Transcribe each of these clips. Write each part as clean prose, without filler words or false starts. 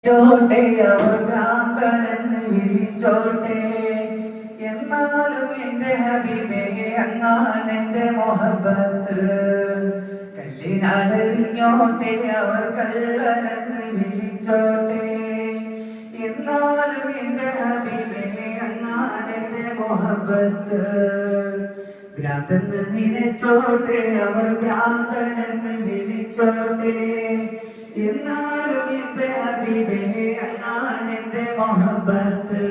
ചോട്ടെ അവർ ഭ്രാന്തനെന്ന് വിളിച്ചോട്ടെ, എന്നാലും എന്റെ ഹബീബേ അങ്ങാണ് എന്റെ മൊഹബത്ത്. കല്ലിനാലെറിഞ്ഞോട്ടെ അവർ കള്ളനെന്ന് വിളിച്ചോട്ടെ, എന്നാലും എന്റെ ഹബീബേ അങ്ങാണ് എന്റെ മൊഹബത്ത്. ഭ്രാന്തെന്ന് നിനച്ചോട്ടെ അവർ ഭ്രാന്തനെന്ന് വിളിച്ചോട്ടെ, എന്നാലും എന്റെ ഹബീബേ അങ്ങാണ് എന്റെ മൊഹബത്ത്.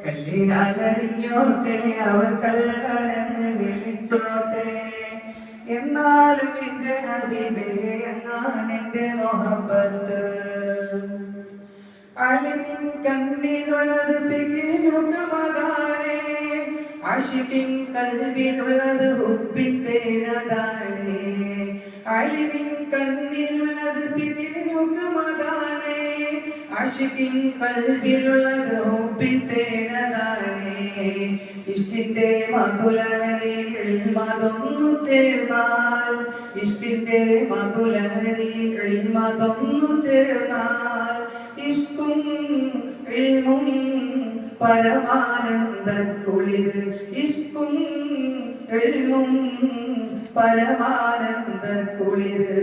കല്ലിനാലെറിഞ്ഞോട്ടെ അവർ കള്ളനെന്ന് വിളിച്ചോട്ടെ, എന്നാലും എന്റെ ഹബീബേ അങ്ങാണ് എന്റെ മൊഹബത്ത്. അലിമിൻ കണ്ണിലുള്ളത് പികിനുകമതാണേ, ആശിക്കിൻ കൽവിലുള്ളത് ഹുബ്ബിത്തേനതാണേ. അലിമിൻ കണ്ണിലുള്ളത് പികിനുകമതാണേ, ആശിക്കിൻ കൽവിലുള്ളത് ഹുബ്ബിത്തേനതാണേ. ഇഷ്ടിന്റെ മധുലഹരിയിൽ ഇൽമതൊന്നു ചേർന്നാൽ, ഇഷ്ടിന്റെ മധുലഹരിയിൽ ഇൽമതൊന്നു ചേർന്നാൽ, ഇഷ്കും ഇൽമും പരമാനന്ദ കുളിര്, ഇഷ്കും ഇൽമും പരമാനന്ദ കുളിര്.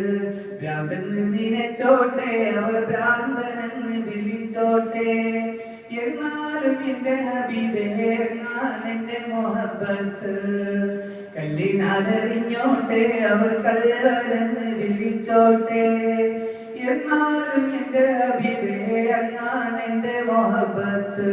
ഭ്രാന്തെന്ന് നിനച്ചോട്ടെ അവർ ഭ്രാന്തനെന്ന് വിളിച്ചോട്ടെ, എന്നാലും എന്റെ ഹബീബേ അങ്ങാണ് എന്റെ മൊഹബത്ത്. കല്ലിനാലെറിഞ്ഞോട്ടെ അവർ കള്ളനെന്ന് വിളിച്ചോട്ടെ, എന്നാലും എന്റെ ഹബീബേ അങ്ങാണ് എന്റെ മൊഹബത്ത്.